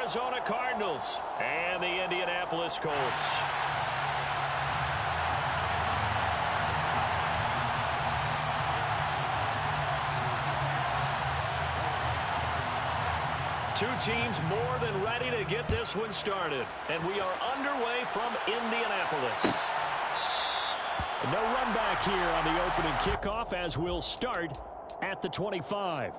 Arizona Cardinals and the Indianapolis Colts. Two teams more than ready to get this one started. And we are underway from Indianapolis. No run back here on the opening kickoff as we'll start at the 25.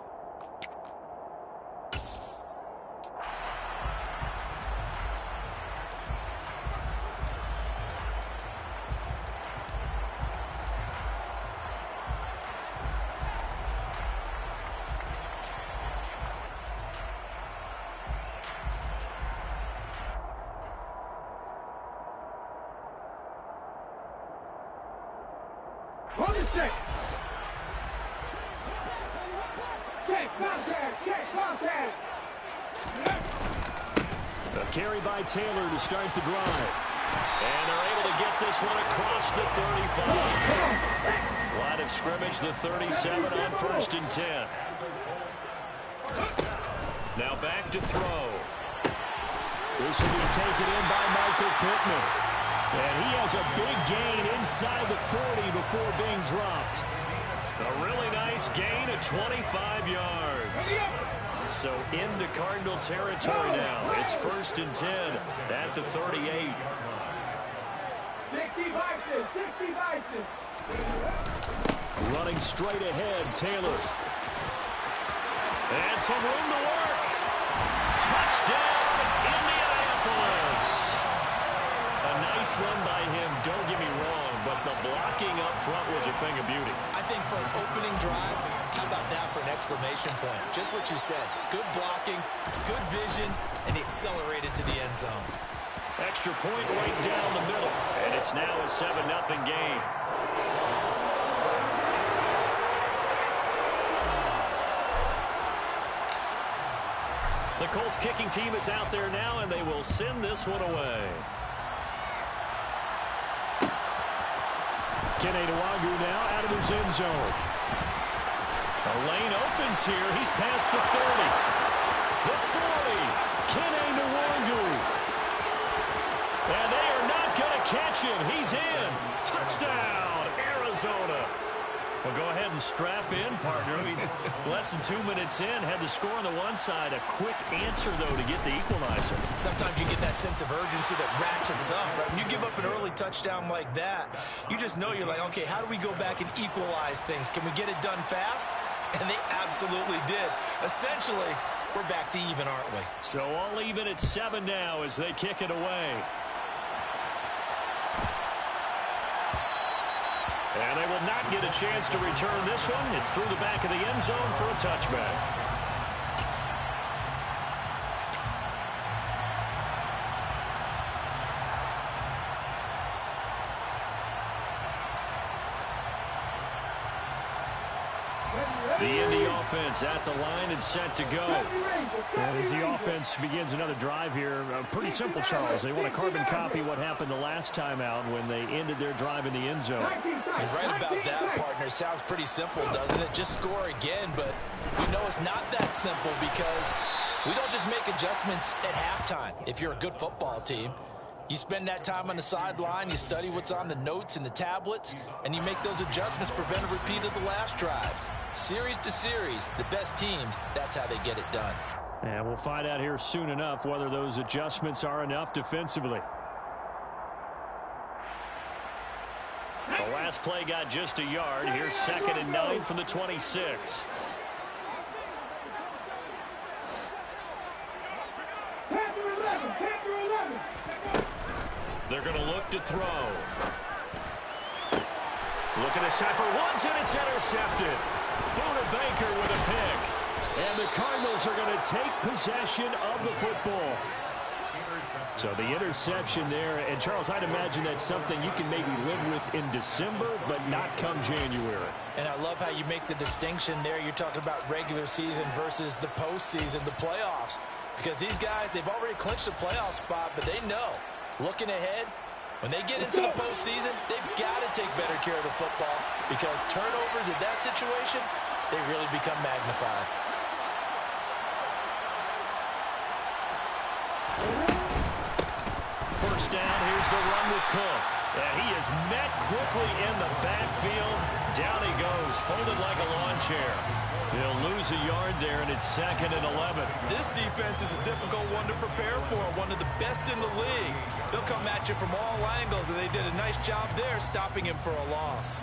A carry by Taylor to start the drive. And they're able to get this one across the 35. Line of scrimmage, the 37 on 1st and 10. Now back to throw. This will be taken in by Michael Pittman. And he has a big gain inside the 40 before being dropped. A really nice gain of 25 yards. So into Cardinal territory now. It's 1st and 10 at the 38. Running straight ahead, Taylor. And some room to work. Touchdown, Indianapolis. A nice run by him, don't get me wrong, but the blocking up front was a thing of beauty. I think for an opening drive, how about that for an exclamation point? Just what you said. Good blocking, good vision, and he accelerated to the end zone. Extra point right down the middle, and it's now a 7-0 game. The Colts kicking team is out there now, and they will send this one away. Kenny Nwagu now out of his end zone. The lane opens here. He's past the 30. The 40. Kenny Nwagu. And they are not going to catch him. He's in. Touchdown, Arizona. Well, go ahead and strap in, partner. I mean, less than 2 minutes in, had the score on the one side. A quick answer, though, to get the equalizer. Sometimes you get that sense of urgency that ratchets up. Right? When you give up an early touchdown like that, you just know you're like, okay, how do we go back and equalize things? Can we get it done fast? And they absolutely did. Essentially, we're back to even, aren't we? So all even at 7 now as they kick it away. And they will not get a chance to return this one. It's through the back of the end zone for a touchback. The Indy offense at the line and set to go. And as the offense begins another drive here, pretty simple, Charles. They want to carbon copy what happened the last time out when they ended their drive in the end zone. You're right about that, partner. Sounds pretty simple, doesn't it? Just score again, but we know it's not that simple because we don't just make adjustments at halftime. If you're a good football team, you spend that time on the sideline, you study what's on the notes and the tablets, and you make those adjustments, prevent a repeat of the last drive. Series to series, the best teams, that's how they get it done. And we'll find out here soon enough whether those adjustments are enough defensively. The last play got just a yard. Here's 2nd and 9 from the 26. They're going to look to throw. Looking this time for once, and it's intercepted. Buda Baker with a pick. And the Cardinals are going to take possession of the football. So the interception there. And, Charles, I'd imagine that's something you can maybe live with in December, but not come January. And I love how you make the distinction there. You're talking about regular season versus the postseason, the playoffs. Because these guys, they've already clinched the playoff spot, but they know, looking ahead, when they get into the postseason, they've got to take better care of the football because turnovers in that situation, they really become magnified. first down. Here's the run with Cook. And he is met quickly in the backfield. Down he goes, folded like a lawn chair. He'll lose a yard there, and it's 2nd and 11. This defense is a difficult one to prepare for, one of the best in the league. They'll come at you from all angles, and they did a nice job there stopping him for a loss.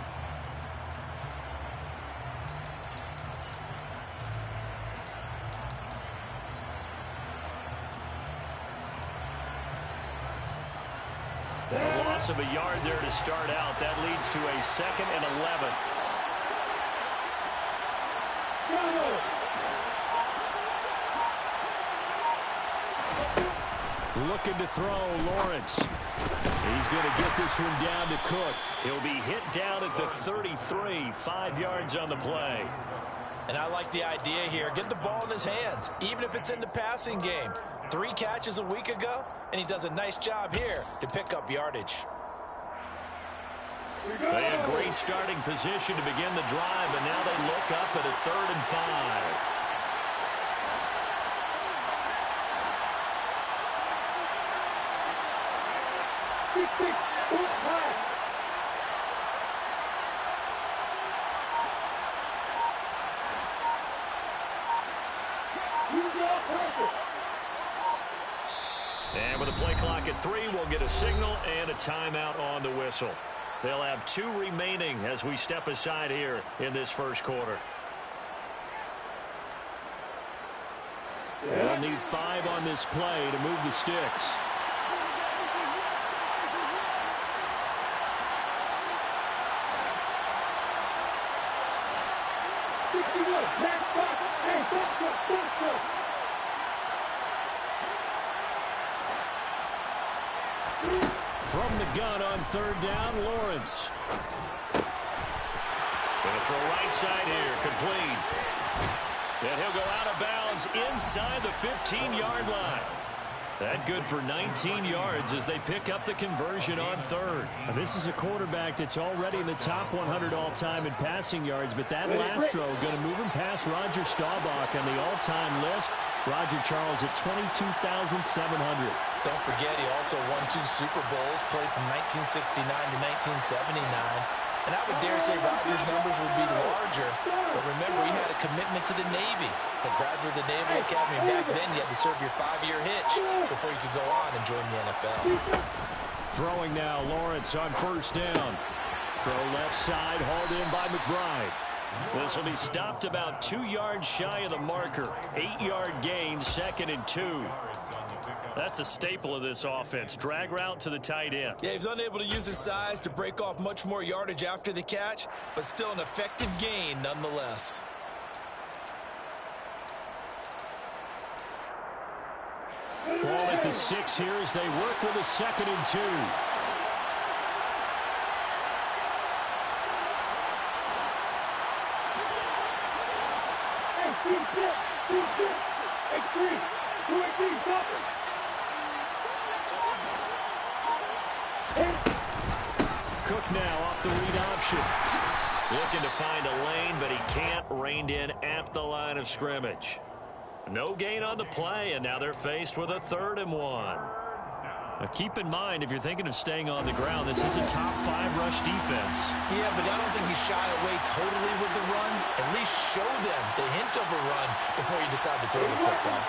A loss of a yard there to start out. That leads to a 2nd and 11. Looking to throw, Lawrence. He's going to get this one down to Cook. He'll be hit down at the 33, 5 yards on the play. And I like the idea here. Get the ball in his hands, even if it's in the passing game. 3 catches a week ago, and he does a nice job here to pick up yardage. They had great starting position to begin the drive, and now they look up at a 3rd and 5. And with a play clock at 3, we'll get a signal and a timeout on the whistle. They'll have 2 remaining as we step aside here in this first quarter. They'll need 5 on this play to move the sticks. From the gun on 3rd down, Lawrence. Going to throw right side here, complete. And he'll go out of bounds inside the 15-yard line. That good for 19 yards as they pick up the conversion on 3rd. Now, this is a quarterback that's already in the top 100 all-time in passing yards, but that last throw going to move him past Roger Staubach on the all-time list. Roger Charles at 22,700. Don't forget, he also won 2 Super Bowls, played from 1969 to 1979. And I would dare say Rodgers' numbers would be larger. But remember, he had a commitment to the Navy. To graduate the Naval Academy, back then you had to serve your 5-year hitch before you could go on and join the NFL. Throwing now, Lawrence on 1st down. Throw left side, hauled in by McBride. This will be stopped about 2 yards shy of the marker. 8-yard gain, 2nd and 2. That's a staple of this offense. Drag route to the tight end. Yeah, he was unable to use his size to break off much more yardage after the catch, but still an effective gain nonetheless. Ball at the 6 here as they work with a 2nd and 2. Cook now off the read option. Looking to find a lane, but he can't. Reined in at the line of scrimmage. No gain on the play, and now they're faced with a 3rd and 1. Now keep in mind, if you're thinking of staying on the ground, this is a top 5 rush defense. Yeah, but I don't think you shy away totally with the run. At least show them the hint of a run before you decide to throw the football.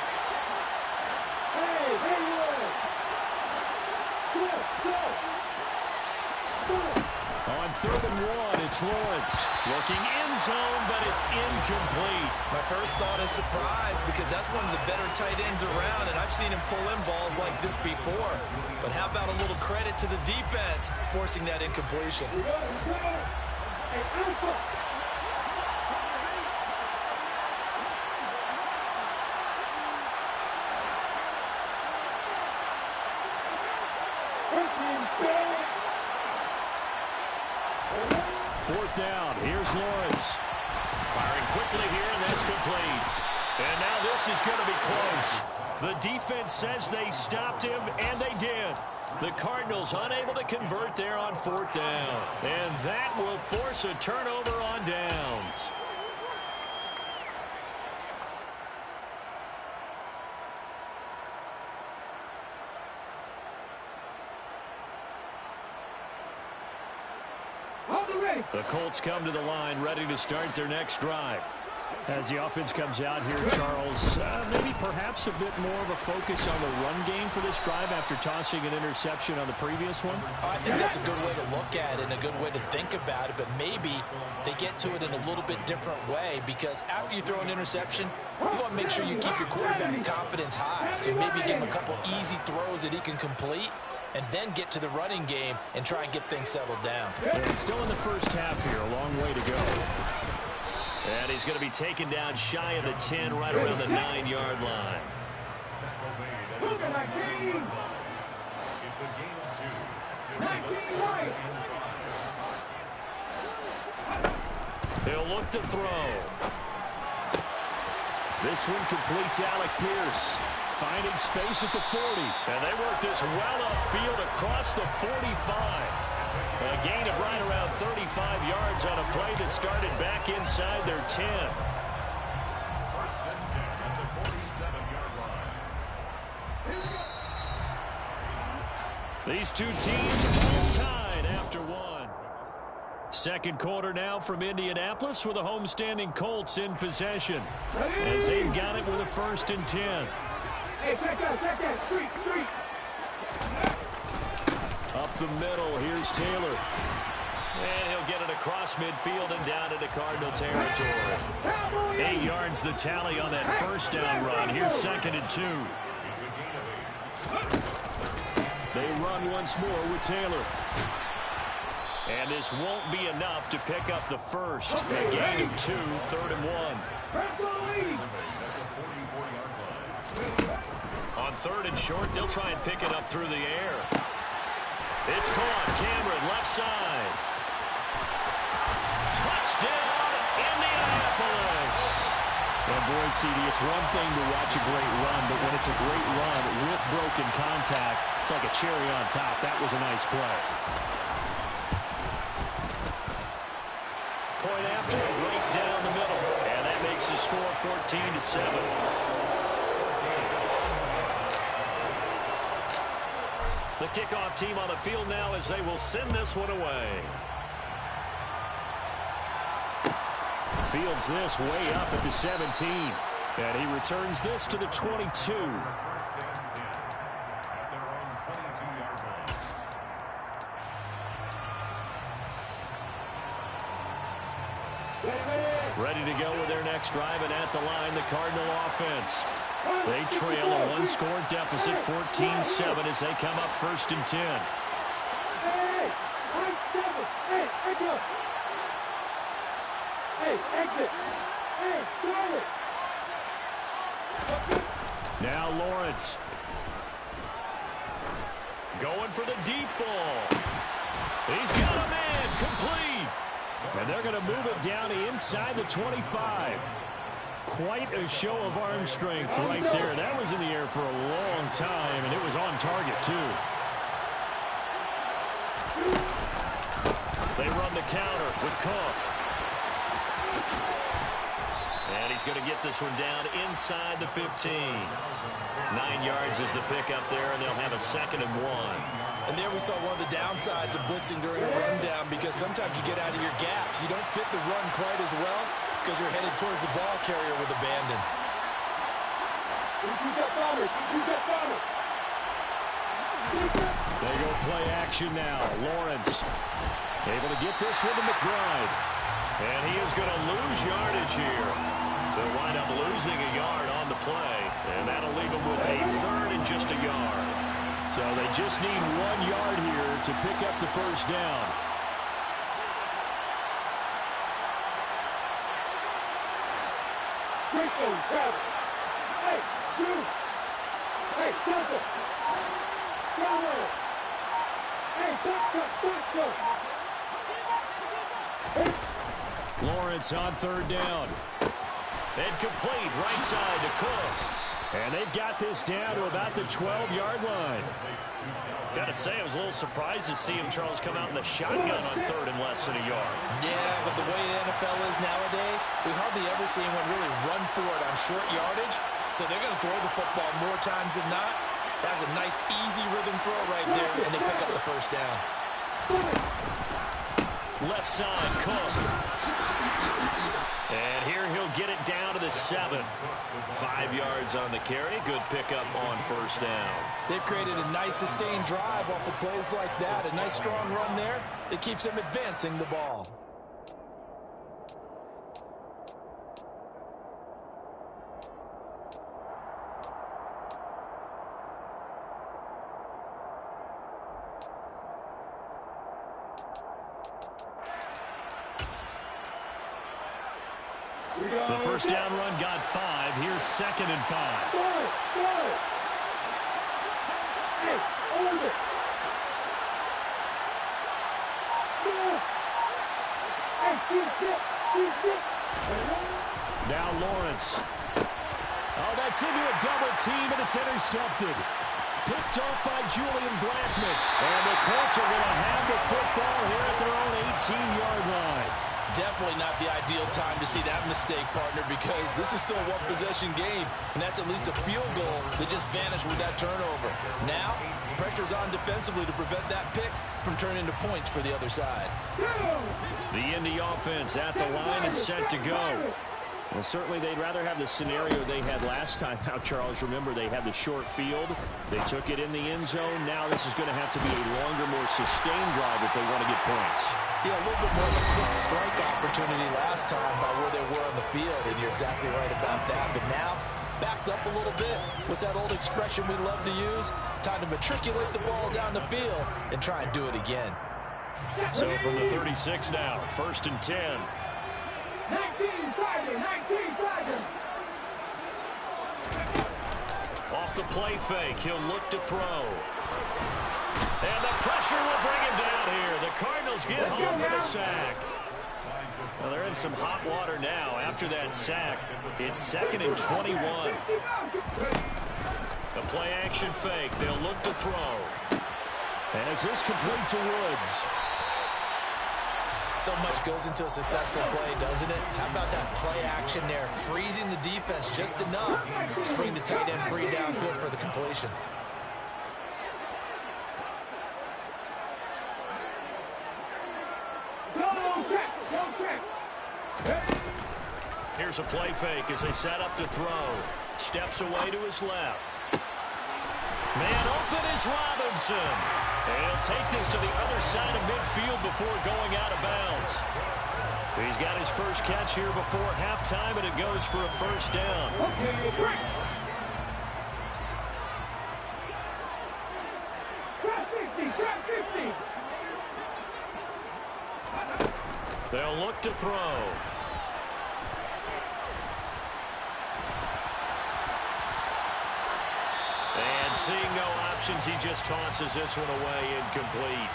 On 3rd and 1, it's Lawrence. Looking end zone, but it's incomplete. My first thought is surprise because that's one of the better tight ends around, and I've seen him pull in balls like this before. But how about a little credit to the defense forcing that incompletion? Fourth down. Here's Lawrence. Firing quickly here, and that's complete. And now this is going to be close. The defense says they stopped him, and they did. The Cardinals unable to convert there on 4th down. And that will force a turnover on downs. The Colts come to the line, ready to start their next drive. As the offense comes out here, Charles, maybe perhaps a bit more of a focus on the run game for this drive after tossing an interception on the previous one? I think that's a good way to look at it and a good way to think about it, but maybe they get to it in a little bit different way, because after you throw an interception, you want to make sure you keep your quarterback's confidence high. So maybe give him a couple easy throws that he can complete, and then get to the running game and try and get things settled down. And still in the first half here, a long way to go. And he's going to be taken down shy of the 10, right around the 9-yard line. He'll look to throw. This one completes Alec Pierce. Finding space at the 40. And they work this well upfield across the 45. A gain of right around 35 yards on a play that started back inside their 10. These two teams all tied after one. Second quarter now from Indianapolis with the homestanding Colts in possession. As they've got it with a 1st and 10. Hey, check that, street. Up the middle, here's Taylor. And he'll get it across midfield and down into Cardinal territory. 8 yards the tally on that first down run. Here's 2nd and 2. They run once more with Taylor. And this won't be enough to pick up the first. A gain of 2, 3rd and 1. On 3rd and short, they'll try and pick it up through the air. It's caught. Cameron, left side. Touchdown, Indianapolis. And boy, CD, it's one thing to watch a great run, but when it's a great run with broken contact, it's like a cherry on top. That was a nice play. Point after, right down the middle. And that makes the score 14-7. The kickoff team on the field now as they will send this one away. Fields this way up at the 17. And he returns this to the 22. Ready to go with their next drive, and at the line, the Cardinal offense. They trail a one-score deficit, 14-7, as they come up 1st and 10. Now Lawrence. Going for the deep ball. He's got a man, complete. And they're going to move it down inside the 25. Quite a show of arm strength right there. That was in the air for a long time, and it was on target, too. They run the counter with Cook. And he's going to get this one down inside the 15. 9 yards is the pickup there, and they'll have a 2nd and 1. And there we saw one of the downsides of blitzing during a rundown, because sometimes you get out of your gaps. You don't fit the run quite as well because you're headed towards the ball carrier with abandon. They go play action now. Lawrence able to get this with the McBride. And he is going to lose yardage here. They'll wind up losing a yard on the play, and that'll leave them with a 3rd and just a yard. So they just need 1 yard here to pick up the first down. Great one, Travis. Hey, shoot. Hey, Temple. Go. Hey, touch. Lawrence on 3rd down. And complete right side to Cook. And they've got this down to about the 12-yard line. Got to say, I was a little surprised to see him, Charles, come out in the shotgun on 3rd and less than a yard. Yeah, but the way the NFL is nowadays, we hardly ever see anyone really run for it on short yardage. So they're going to throw the football more times than not. That was a nice, easy rhythm throw right there, and they pick up the first down. Left side, Cook. And here he'll get it down to the 7. 5 yards on the carry. Good pickup on first down. They've created a nice sustained drive off of plays like that. A nice strong run there that keeps them advancing the ball. The first down run got 5. Here's 2nd and 5. Hey, hold it. Hey, keep it. Now Lawrence. Oh, that's into a double team, and it's intercepted. Picked off by Julian Blackman. And the Colts are going to have the football here at their own 18-yard line. Definitely not the ideal time to see that mistake, partner, because this is still a one-possession game, and that's at least a field goal that just vanished with that turnover. Now, pressure's on defensively to prevent that pick from turning into points for the other side. The Indy offense at the line and set to go. Well, certainly they'd rather have the scenario they had last time. Now, Charles, remember, they had the short field. They took it in the end zone. Now this is going to have to be a longer, more sustained drive if they want to get points. Yeah, a little bit more of a quick strike opportunity last time by where they were on the field, and you're exactly right about that. But now, backed up a little bit. What's that old expression we love to use? Time to matriculate the ball down the field and try and do it again. So from the 36 now, 1st and 10. 19 Tiger. Off the play fake, he'll look to throw. And the pressure will bring him down here. The Cardinals get home for the sack. Well, they're in some hot water now. After that sack, it's 2nd and 21. The play action fake, they'll look to throw. As this complete to Woods. So much goes into a successful play, doesn't it? How about that play action there? Freezing the defense just enough to bring the tight end free downfield for the completion. Here's a play fake as they set up to throw. Steps away to his left. Man open is Robinson. And he'll take this to the other side of midfield before going out of bounds. He's got his first catch here before halftime, and it goes for a first down. They'll look to throw. And seeing no options, he just tosses this one away, incomplete.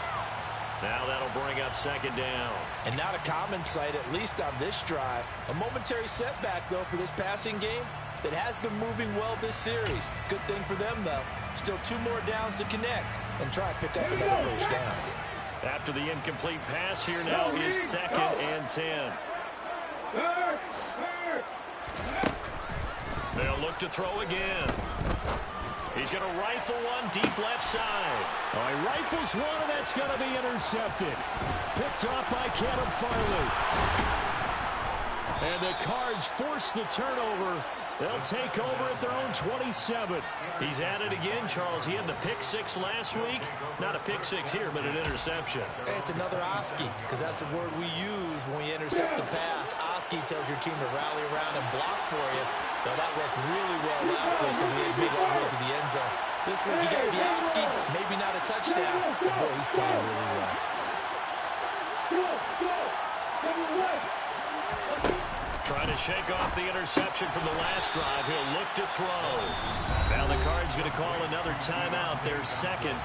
Now that'll bring up 2nd down. And not a common sight, at least on this drive. A momentary setback, though, for this passing game that has been moving well this series. Good thing for them, though. Still 2 more downs to connect and try and pick up another first down. After the incomplete pass, here now is 2nd and 10. They'll look to throw again. He's going to rifle one deep left side. Oh, he rifles one, and that's going to be intercepted. Picked off by Cannon Farley. And the Cards force the turnover. They'll take over at their own 27. He's at it again, Charles. He had the pick 6 last week. Not a pick 6 here, but an interception. Hey, it's another Oski, because that's the word we use when we intercept the pass. Oski tells your team to rally around and block for you. Though that worked really well last week because he had made it all the way to the end zone. This week he got the Oski, maybe not a touchdown, but boy, he's playing really well. Trying to shake off the interception from the last drive. He'll look to throw. Now the Cards going to call another timeout. Their 2nd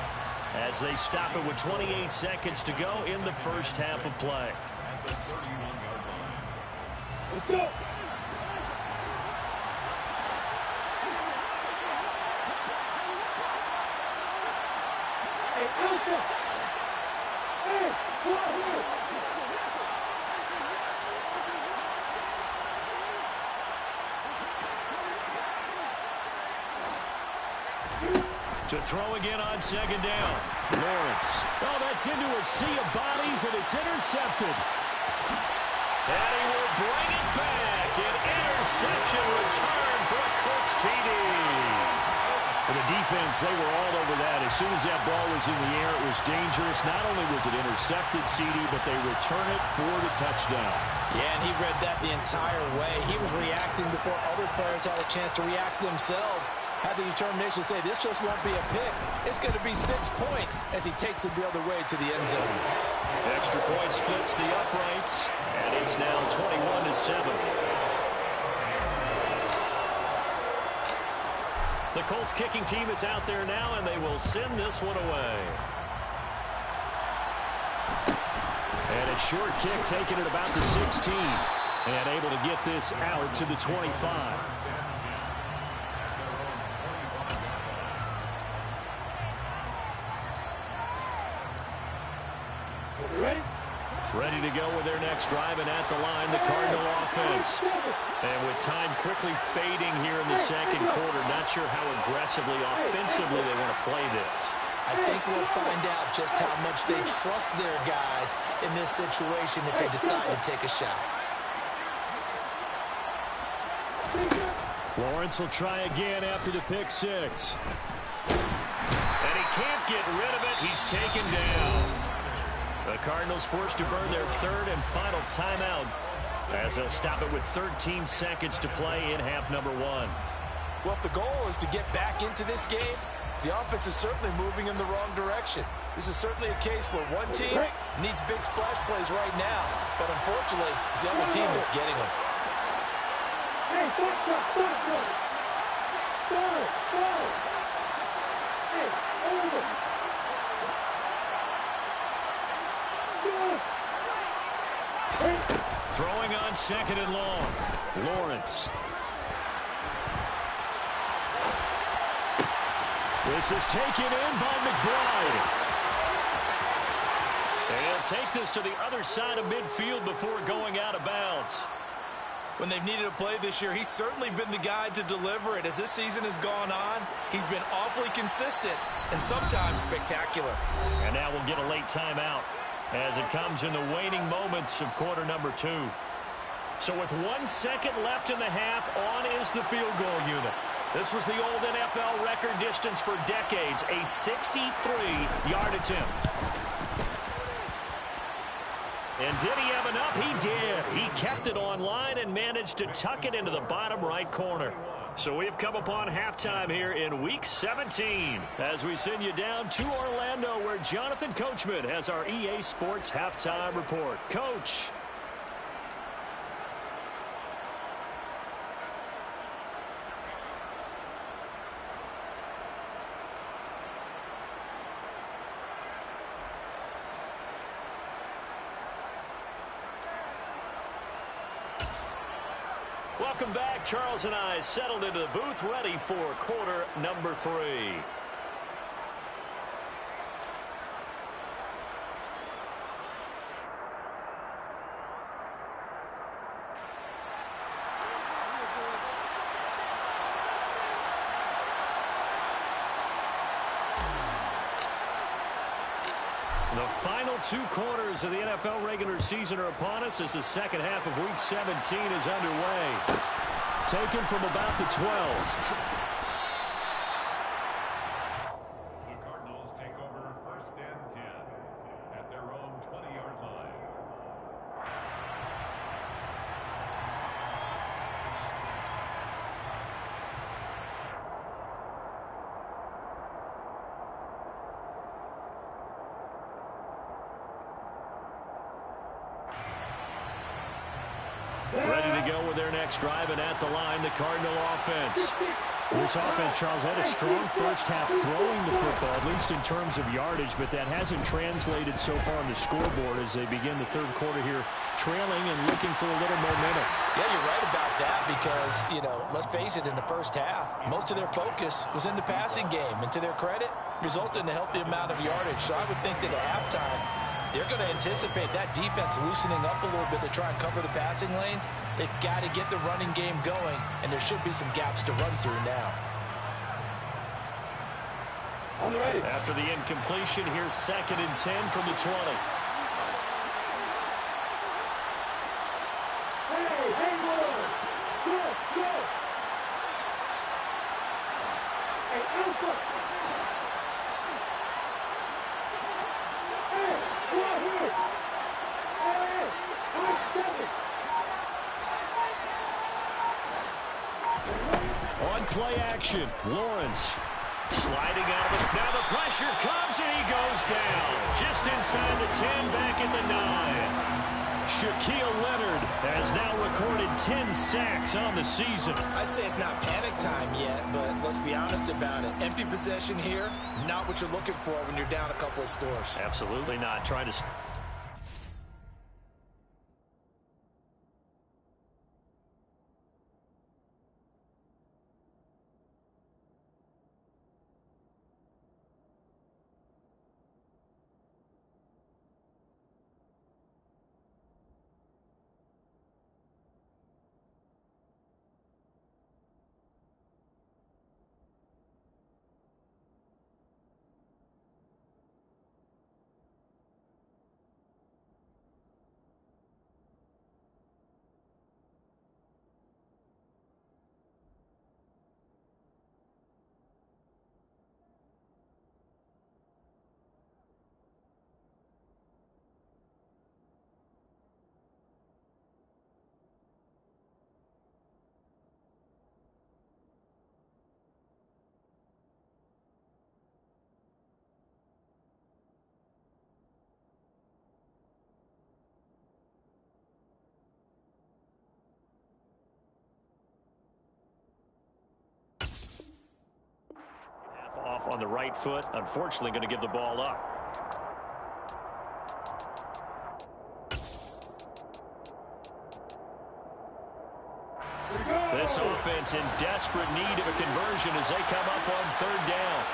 as they stop it with 28 seconds to go in the first half of play. Let's go. Hey, Elsa! Hey, come on here! To throw again on second down. Lawrence. Oh, that's into a sea of bodies, and it's intercepted. And he will bring it back. An interception return for a Colts TD. For the defense, they were all over that. As soon as that ball was in the air, it was dangerous. Not only was it intercepted, CD, but they return it for the touchdown. Yeah, and he read that the entire way. He was reacting before other players had a chance to react themselves. Had the determination to say, this just won't be a pick. It's going to be 6 points as he takes it the other way to the end zone. Extra point splits the uprights, and it's now 21-7. The Colts kicking team is out there now, and they will send this one away. And a short kick taken at about the 16. And able to get this out to the 25. Ready to go with their next drive, and at the line, the Cardinal offense. And with time quickly fading here in the second quarter, not sure how aggressively, offensively they want to play this. I think we'll find out just how much they trust their guys in this situation if they decide to take a shot. Lawrence will try again after the pick six. And he can't get rid of it. He's taken down. The Cardinals forced to burn their third and final timeout as they'll stop it with 13 seconds to play in half number one. Well, if the goal is to get back into this game, the offense is certainly moving in the wrong direction. This is certainly a case where one team needs big splash plays right now, but unfortunately, it's the other team that's getting them. Hey, stop. Hey, over. Throwing on second and long. Lawrence. This is taken in by McBride. And take this to the other side of midfield before going out of bounds. When they've needed a play this year, he's certainly been the guy to deliver it. As this season has gone on, he's been awfully consistent and sometimes spectacular. And now we'll get a late timeout as it comes in the waning moments of quarter number 2. So with 1 second left in the half, on is the field goal unit. This was the old NFL record distance for decades, a 63-yard attempt. And did he have enough? He did. He kept it on line and managed to tuck it into the bottom right corner. So we've come upon halftime here in Week 17 as we send you down to Orlando where Jonathan Coachman has our EA Sports Halftime Report. Coach. Welcome back. Charles and I settled into the booth ready for quarter number 3. The final 2 quarters of the NFL regular season are upon us as the second half of Week 17 is underway. Taken from about the 12. The Cardinals take over 1st and 10 at their own 20-yard line. Ready to go with their next drive, and at the line, the Cardinal offense. This offense, Charles, had a strong first half throwing the football, at least in terms of yardage, but that hasn't translated so far on the scoreboard as they begin the third quarter here, trailing and looking for a little momentum. Yeah, you're right about that because, let's face it, in the first half, most of their focus was in the passing game, and to their credit, resulted in a healthy amount of yardage. So I would think that at halftime, they're going to anticipate that defense loosening up a little bit to try and cover the passing lanes. They've got to get the running game going, and there should be some gaps to run through now. After the incompletion, here's 2nd and 10 from the 20. Hey, go! Hey, Alpha! Hey, come on here! Hey, I'm 7! On play action, Lawrence sliding out of it. Now the pressure comes and he goes down. Just inside the 10, back at the 9. Shaquille Leonard has now recorded 10 sacks on the season. I'd say it's not panic time yet, but let's be honest about it. Empty possession here, not what you're looking for when you're down a couple of scores. Absolutely not. Trying to... Off on the right foot. Unfortunately, going to give the ball up. This offense in desperate need of a conversion as they come up on 3rd down.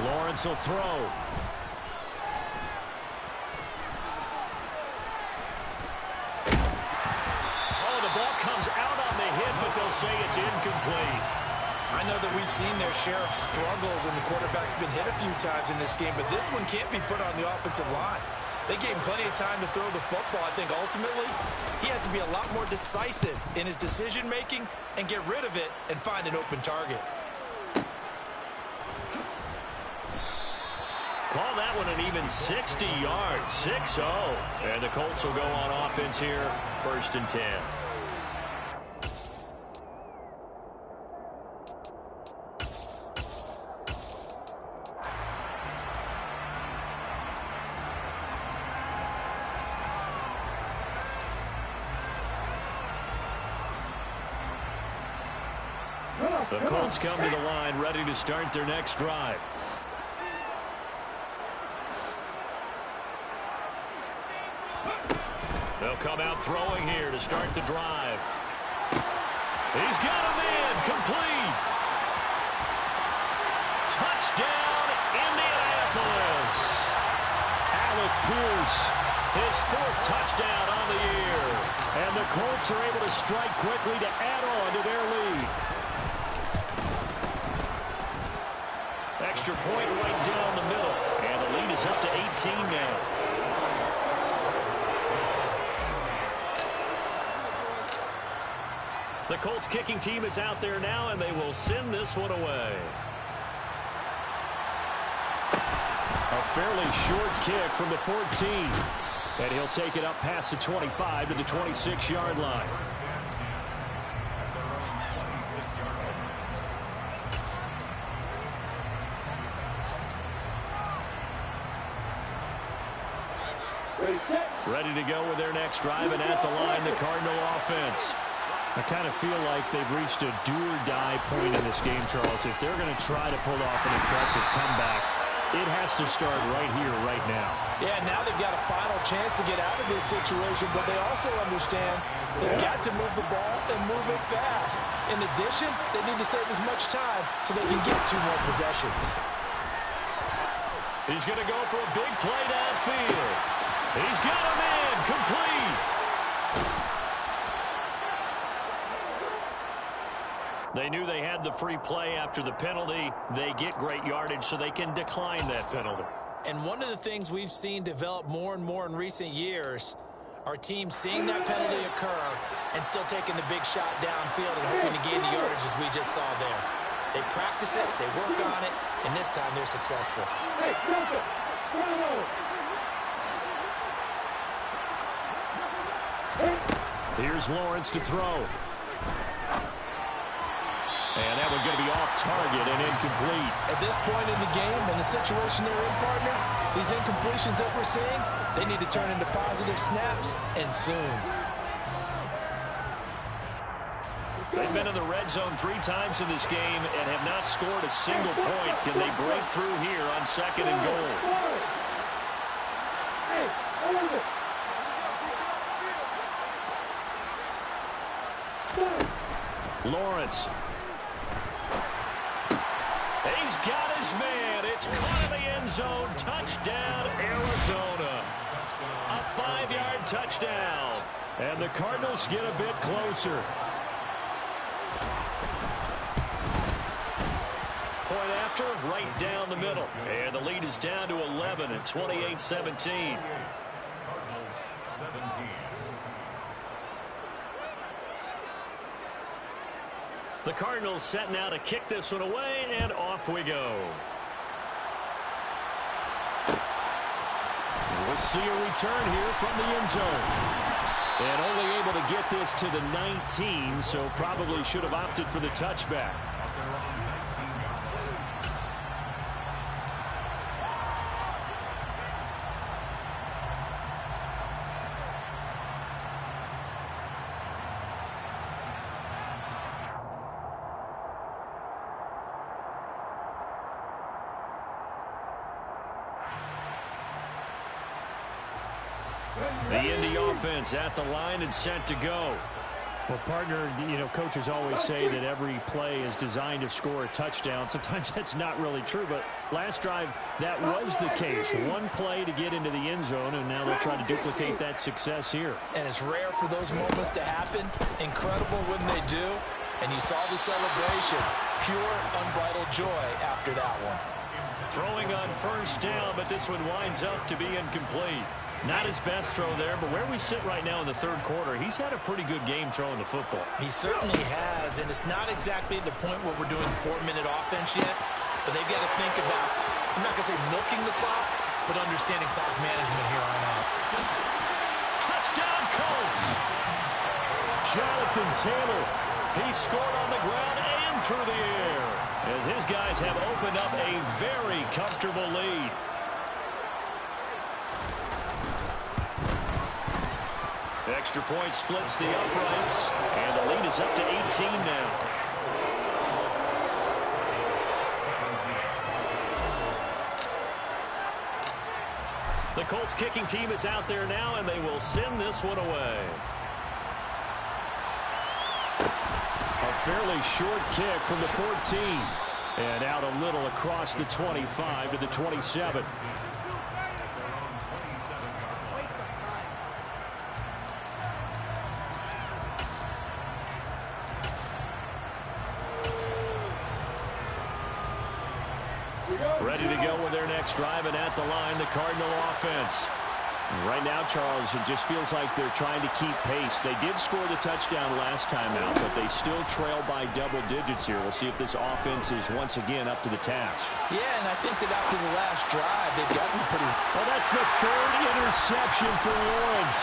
Lawrence will throw. They'll say it's incomplete. I know that we've seen their share of struggles, and the quarterback's been hit a few times in this game, but this one can't be put on the offensive line. They gave him plenty of time to throw the football. I think ultimately he has to be a lot more decisive in his decision-making and get rid of it and find an open target. Call that one an even 60 yards, 6-0. And the Colts will go on offense here, 1st and 10. The Colts come to the line, ready to start their next drive. They'll come out throwing here to start the drive. He's got a man, complete. Touchdown, Indianapolis. Alec Pierce, his 4th touchdown on the year. And the Colts are able to strike quickly to add on to their lead. Extra point right down the middle. And the lead is up to 18 now. The Colts kicking team is out there now, and they will send this one away. A fairly short kick from the 14. And he'll take it up past the 25 to the 26-yard line. Ready to go with their next drive, and at the line, the Cardinal offense. I kind of feel like they've reached a do-or-die point in this game, Charles. If they're going to try to pull off an impressive comeback, it has to start right here, right now. Yeah, now they've got a final chance to get out of this situation, but they also understand they've got to move the ball and move it fast. In addition, they need to save as much time so they can get 2 more possessions. He's going to go for a big play downfield. He's got a man, complete. They knew they had the free play after the penalty. They get great yardage so they can decline that penalty. And one of the things we've seen develop more and more in recent years are teams seeing that penalty occur and still taking the big shot downfield and hoping to gain the yardage as we just saw there. They practice it, they work on it, and this time they're successful. Hey, Delta, Here's Lawrence to throw. And that one going to be off target and incomplete. At this point in the game and the situation they're in, partner, these incompletions that we're seeing, they need to turn into positive snaps, and soon. They've been in the red zone 3 times in this game and have not scored a single point. Can they break through here on 2nd and goal? Hey, hold it. Lawrence. He's got his man. It's caught in the end zone. Touchdown, Arizona. A 5-yard touchdown. And the Cardinals get a bit closer. Point after, right down the middle. And the lead is down to 11 at 28-17. Cardinals 17. The Cardinals set now to kick this one away, and off we go. We'll see a return here from the end zone. And only able to get this to the 19, so probably should have opted for the touchback. The Indy offense at the line and set to go. Well, partner, you know, coaches always say that every play is designed to score a touchdown. Sometimes that's not really true, but last drive, that was the case. One play to get into the end zone, and now they'll try to duplicate that success here. And it's rare for those moments to happen. Incredible when they do. And you saw the celebration. Pure, unbridled joy after that one. Throwing on first down, but this one winds up to be incomplete. Not his best throw there, but where we sit right now in the 3rd quarter, he's had a pretty good game throwing the football. He certainly has, and it's not exactly at the point where we're doing 4-minute offense yet, but they've got to think about, I'm not going to say milking the clock, but understanding clock management here on out. Touchdown, Colts! Jonathan Taylor, he scored on the ground and through the air, as his guys have opened up a very comfortable lead. Extra point splits the uprights, and the lead is up to 18 now. The Colts kicking team is out there now, and they will send this one away. A fairly short kick from the 14. And out a little across the 25 to the 27. Ready to go with their next drive, and at the line, the Cardinal offense. Right now, Charles, it just feels like they're trying to keep pace. They did score the touchdown last time out, but they still trail by double digits here. We'll see if this offense is once again up to the task. Yeah, and I think that after the last drive, they've gotten pretty... Well, that's the 3rd interception for Lawrence.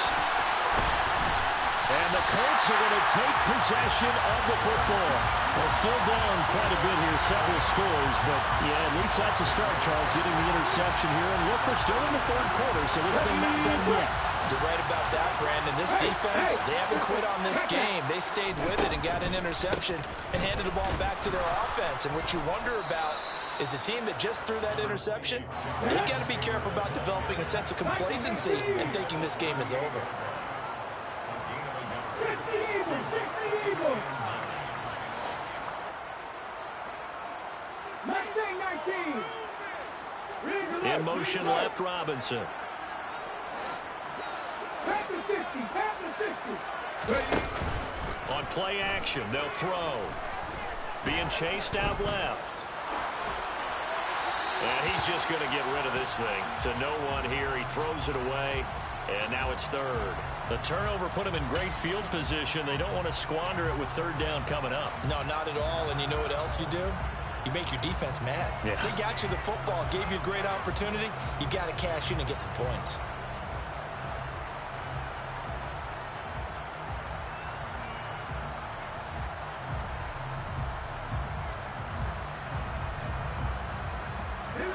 And the Colts are going to take possession of the football. Well, still down quite a bit here, several scores, but yeah, at least that's a start, Charles, getting the interception here. And look, we're still in the 3rd quarter, so this thing not done yet. You're right about that, Brandon. This defense, they haven't quit on this game. They stayed with it and got an interception and handed the ball back to their offense. And what you wonder about is the team that just threw that interception, they've got to be careful about developing a sense of complacency and thinking this game is over. In motion left, Robinson. On play action, they'll throw. being chased out left. And he's just going to get rid of this thing. To no one here. He throws it away. And now it's third. The turnover put him in great field position. They don't want to squander it with third down coming up. No, not at all. And you know what else you do? You make your defense mad. Yeah. They got you the football, gave you a great opportunity. You got to cash in and get some points.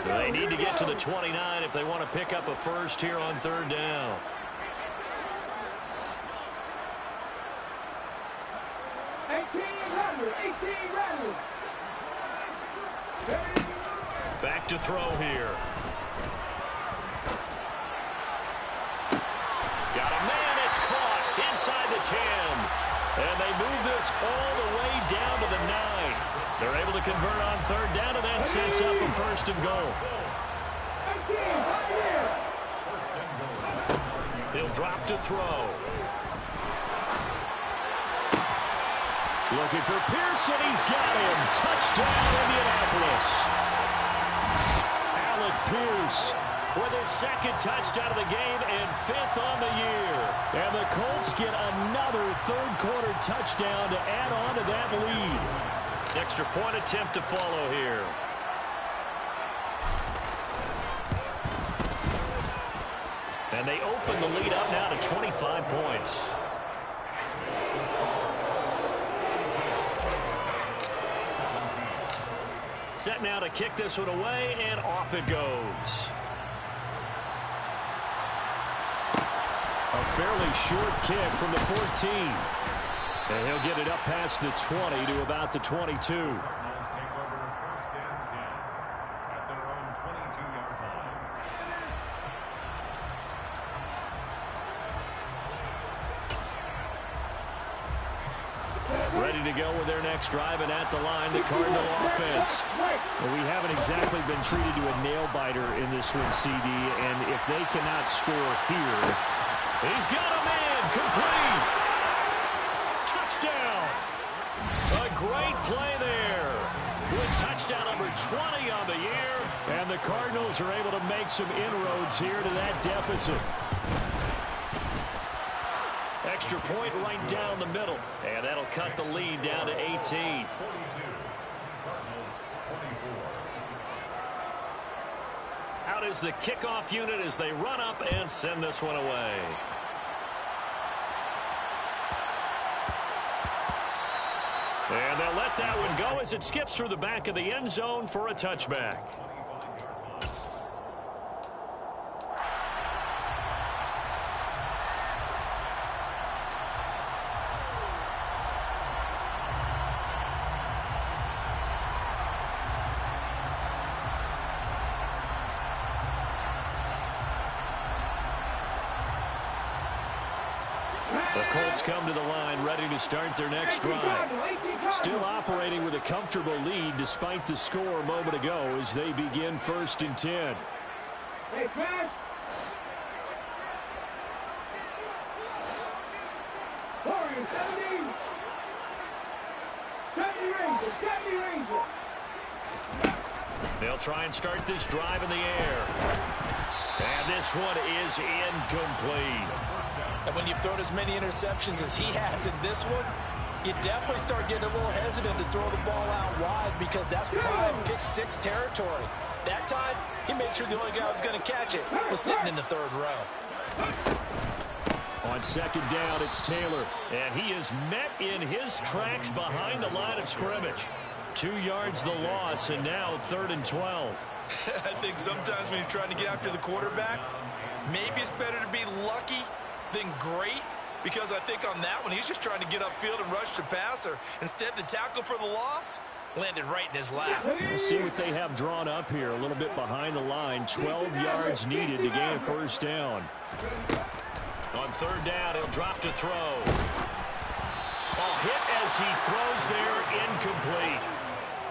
They need to get to the 29 if they want to pick up a first here on third down. Back to throw here. Got a man, it's caught inside the 10. And they move this all the way down to the 9. They're able to convert on third down, and that sets up a first and goal. He'll drop to throw. Looking for Pearson. He's got him. Touchdown, Indianapolis. Alec Pierce with his second touchdown of the game and 5th on the year. And the Colts get another third-quarter touchdown to add on to that lead. Extra point attempt to follow here. And they open the lead up now to 25 points. Set now to kick this one away, and off it goes. A fairly short kick from the 14. And he'll get it up past the 20 to about the 22. Cardinals take over first and 10 at their own 22-yard line. Ready to go with their next drive, and at the line, the Cardinal offense. Well, we haven't exactly been treated to a nail-biter in this one, CD, and if they cannot score here, he's got a man, complete. Touchdown. A great play there. With touchdown number 20 on the year, and the Cardinals are able to make some inroads here to that deficit. Extra point right down the middle. And that'll cut the lead down to 18. 42. Cardinals 24. Out is the kickoff unit as they run up and send this one away. And they'll let that one go as it skips through the back of the end zone for a touchback. The Colts come to the line ready to start their next drive. Still operating with a comfortable lead despite the score a moment ago as they begin first and 10. Hey, man. Warriors, 70 Rangers. They'll try and start this drive in the air. And this one is incomplete. And when you've thrown as many interceptions as he has in this one, you definitely start getting a little hesitant to throw the ball out wide because that's prime pick-6 territory. That time, he made sure the only guy who was going to catch it was sitting in the third row. On second down, it's Taylor. And he is met in his tracks behind the line of scrimmage. 2 yards the loss, and now 3rd and 12. I think sometimes when you're trying to get after the quarterback, maybe it's better to be lucky than great, because I think on that one, he's just trying to get upfield and rush the passer. Instead, the tackle for the loss landed right in his lap. We'll see what they have drawn up here. A little bit behind the line. 12 yards needed to gain a first down. On third down, he'll drop to throw. Ball hit as he throws there, incomplete.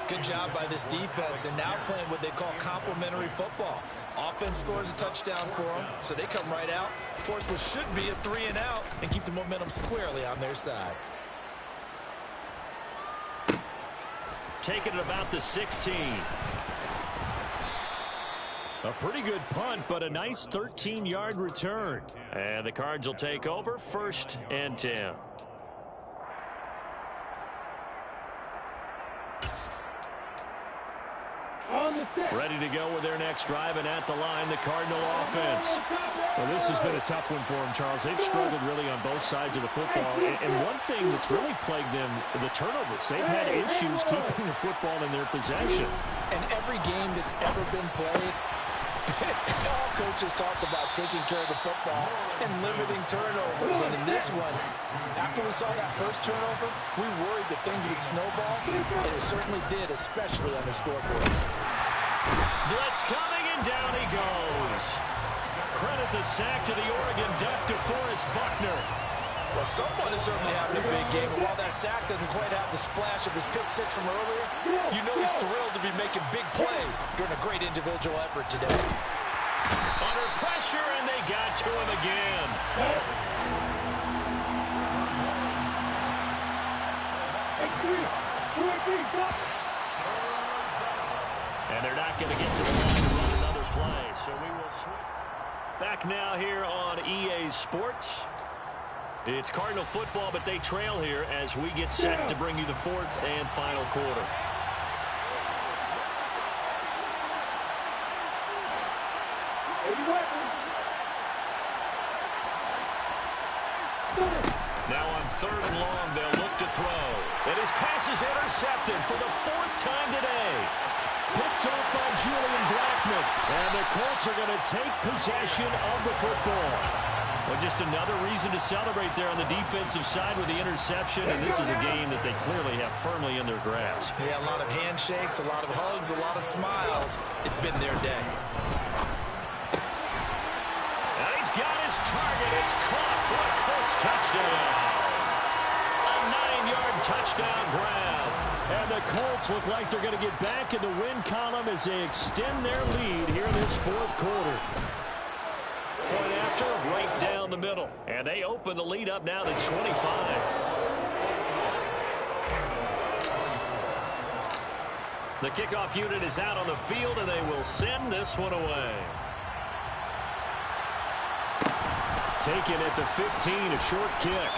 Good job by this defense, and now playing what they call complementary football. Offense scores a touchdown for them, so they come right out, force what should be a 3-and-out, and keep the momentum squarely on their side. taken at about the 16. A pretty good punt, but a nice 13-yard return. And the Cards will take over 1st and 10. Ready to go with their next drive, and at the line, the Cardinal offense. Well, this has been a tough one for them, Charles. They've struggled really on both sides of the football. And one thing that's really plagued them, the turnovers. They've had issues keeping the football in their possession. And every game that's ever been played, all coaches talk about taking care of the football and limiting turnovers. And in this one, after we saw that first turnover, we worried that things would snowball, and it certainly did, especially on the scoreboard. Blitz coming, and down he goes. Credit the sack to the Oregon Duck, DeForest Buckner. Well, someone is certainly having a big game, and while that sack doesn't quite have the splash of his pick six from earlier, you know he's thrilled to be making big plays during a great individual effort today. Under pressure, and they got to him again. And they're not going to get to the line to run another play, so we will switch. Back now here on EA Sports. It's Cardinal football, but they trail here as we get set to bring you the 4th and final quarter. Now on 3rd and long, they'll look to throw. And his pass is intercepted for the 4th time today. Picked up by Julian Blackman. And the Colts are going to take possession of the football. Well, just another reason to celebrate there on the defensive side with the interception. And this is a game that they clearly have firmly in their grasp. Yeah, a lot of handshakes, a lot of hugs, a lot of smiles. It's been their day. And he's got his target. It's caught for a Colts touchdown. A 9-yard touchdown grab. And the Colts look like they're going to get back in the win column as they extend their lead here in this 4th quarter. Point after, right down the middle. And they open the lead up now to 25. The kickoff unit is out on the field, and they will send this one away. Taken at the 15, a short kick.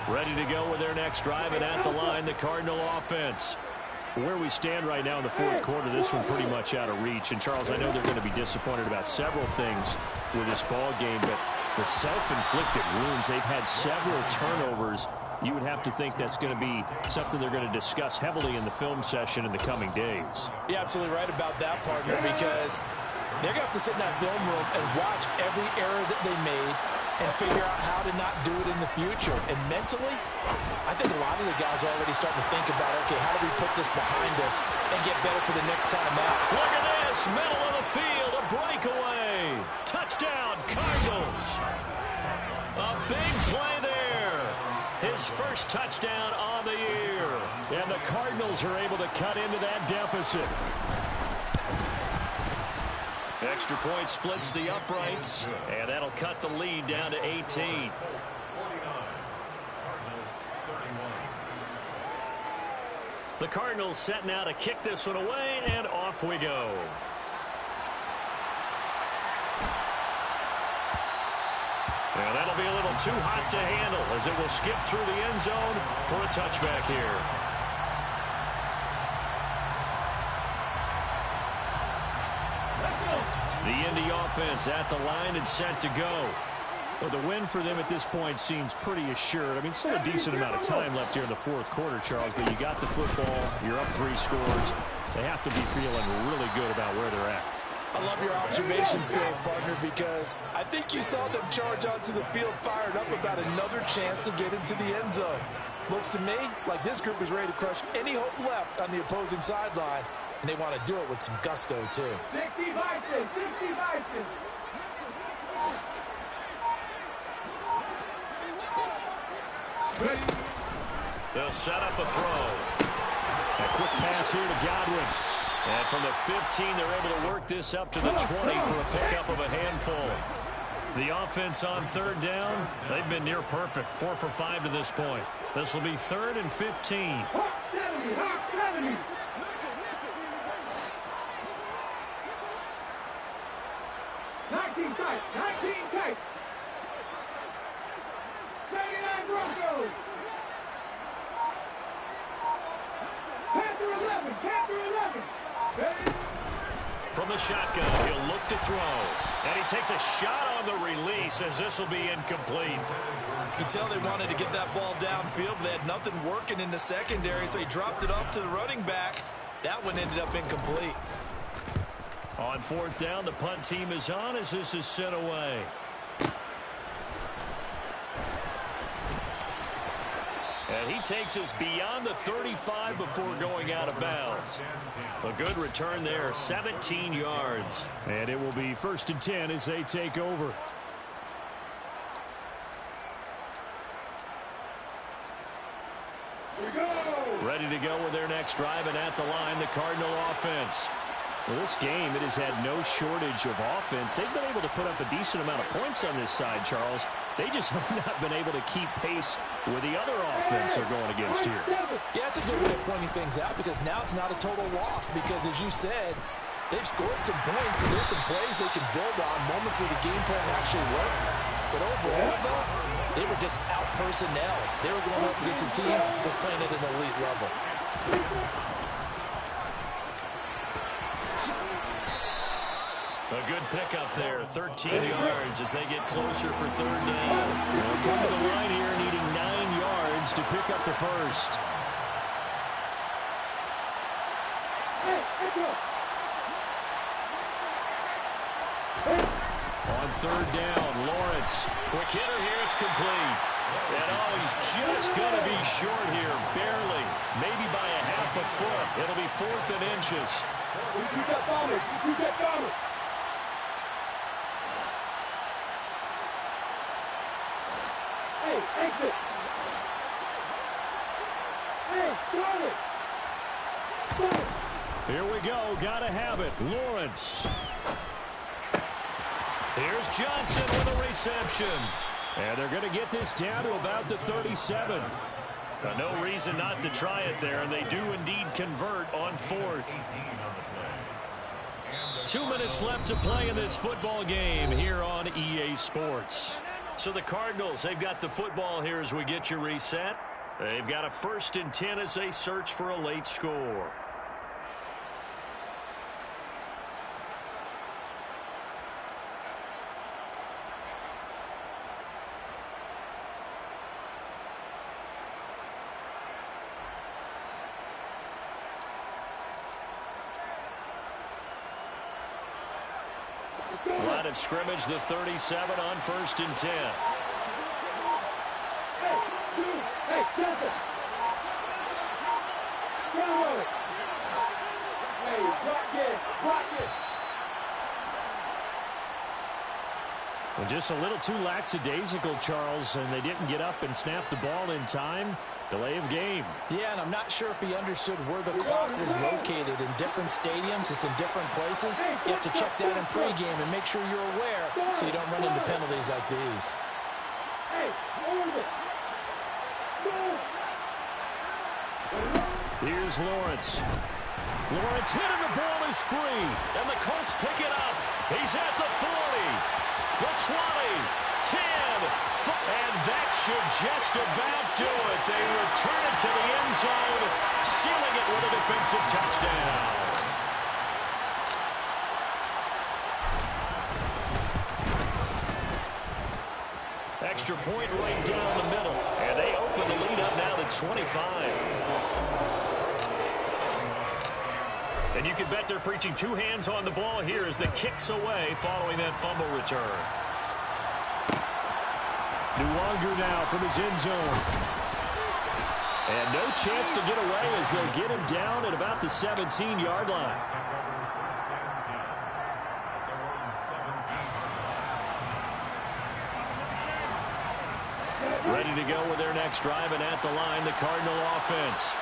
Ready to go with their next drive, and at the line, the Cardinal offense. Where we stand right now in the 4th quarter, this one pretty much out of reach. And, Charles, I know they're going to be disappointed about several things with this ball game, but the self-inflicted wounds, they've had several turnovers. You would have to think that's going to be something they're going to discuss heavily in the film session in the coming days. You're absolutely right about that, partner, because they're going to have to sit in that film room and watch every error that they made and figure out how to not do it in the future. And mentally, I think a lot of the guys are already starting to think about, okay, how do we put this behind us and get better for the next time out? Look at this, middle of the field, a breakaway. Touchdown, Cardinals. A big play there. His first touchdown on the year. And the Cardinals are able to cut into that deficit. Extra point splits the uprights, and that'll cut the lead down to 18. The Cardinals set now to kick this one away, and off we go. And that'll be a little too hot to handle as it will skip through the end zone for a touchback here. The Indy offense at the line and set to go. Well, the win for them at this point seems pretty assured. I mean, still a decent amount of time left here in the 4th quarter, Charles, but you got the football, you're up 3 scores. They have to be feeling really good about where they're at. I love your observation skills, partner, because I think you saw them charge onto the field fired up about another chance to get into the end zone. Looks to me like this group is ready to crush any hope left on the opposing sideline, and they want to do it with some gusto, too. 60 vices, 60 vices. They'll set up a throw. A quick pass here to Godwin. And from the 15, they're able to work this up to the 20 for a pickup of a handful. The offense on third down, they've been near perfect, 4 for 5 to this point. This will be 3rd and 15. 70. 19 tight. 79 Broncos. Panther 11. From the shotgun, he'll look to throw. And he takes a shot on the release as this will be incomplete. You can tell they wanted to get that ball downfield. They had nothing working in the secondary, so he dropped it off to the running back. That one ended up incomplete. On 4th down, the punt team is on as this is sent away. And he takes us beyond the 35 before going out of bounds. A good return there, 17 yards. And it will be 1st and 10 as they take over. Ready to go with their next drive, and at the line, the Cardinal offense. Well, this game, it has had no shortage of offense. They've been able to put up a decent amount of points on this side, Charles. They just have not been able to keep pace with the other offense they're going against here. Yeah, it's a good way of pointing things out because now it's not a total loss because, as you said, they've scored some points and there's some plays they can build on, moments where the game plan actually worked. But overall, though, they were just out personnel. They were going up against a team that's playing at an elite level. A good pickup there, 13 yards as they get closer for 3rd down. They'll come to the line here needing 9 yards to pick up the first. On 3rd down, Lawrence. Quick hitter here, it's complete. And he's just going to be short here, barely. Maybe by a half a foot. It'll be 4th and inches. You got Thomas. Hey, exit. Hey, Charlie. Here we go. Got to have it. Lawrence. Here's Johnson with a reception. And they're going to get this down to about the 37. No reason not to try it there, and they do indeed convert on 4th. 2 minutes left to play in this football game here on EA Sports. So the Cardinals, they've got the football here as we get you reset. They've got a 1st and 10 as they search for a late score. Line of scrimmage, the 37 on 1st and 10. Hey, Johnson. Hey, block it. Well, just a little too lackadaisical, Charles, and they didn't get up and snap the ball in time. Delay of game. Yeah, and I'm not sure if he understood where the clock was located. In different stadiums, it's in different places. You have to check that in pregame and make sure you're aware so you don't run into penalties like these. Hey, here's Lawrence. Lawrence hit and the ball is free. And the Colts pick it up. He's at the 40, the 20, 10, and that should just about do it. They return it to the end zone, sealing it with a defensive touchdown. Extra point right down the middle. And they open the lead up now to 25. And you can bet they're preaching 2 hands on the ball here as the kicks away following that fumble return. Nuwanger now from his end zone. And no chance to get away as they'll get him down at about the 17-yard line. Ready to go with their next drive, and at the line, the Cardinal offense.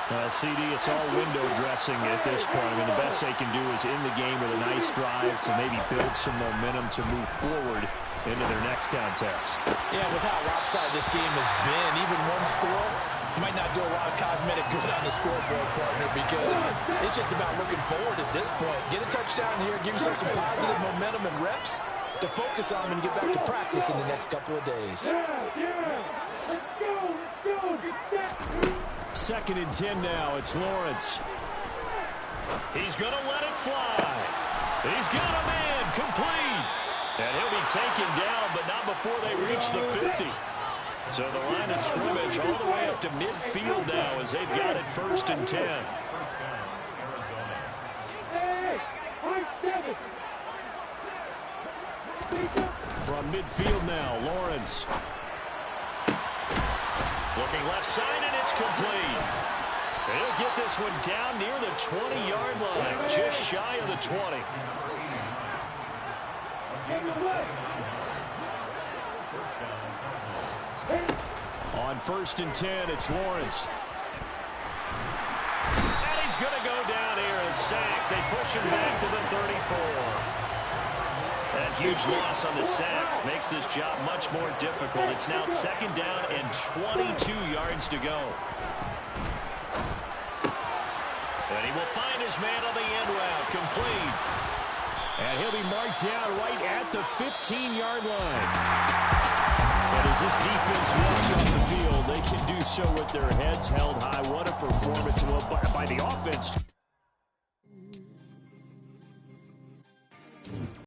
CD, it's all window dressing at this point. I mean, the best they can do is in the game with a nice drive to maybe build some momentum to move forward into their next contest. Yeah, with how lopsided this game has been, even one score might not do a lot of cosmetic good on the scoreboard, partner, because it's just about looking forward at this point. Get a touchdown here, give yourself some positive momentum and reps to focus on when you get back to practice in the next couple of days. Second and 10 now. It's Lawrence. He's going to let it fly. He's got a man complete. And he'll be taken down, but not before they reach the 50. So the line of scrimmage all the way up to midfield now as they've got it 1st and 10. From midfield now, Lawrence. Looking left side, and it's complete. And he'll get this one down near the 20-yard line, just shy of the 20. On 1st and 10, it's Lawrence. And he's going to go down here, a sack. They push him back to the 34. That huge loss on the sack makes this job much more difficult. It's now 2nd down and 22 yards to go. And he will find his man on the end route, complete. And he'll be marked down right at the 15-yard line. And as this defense walks off the field, they can do so with their heads held high. What a performance by the offense.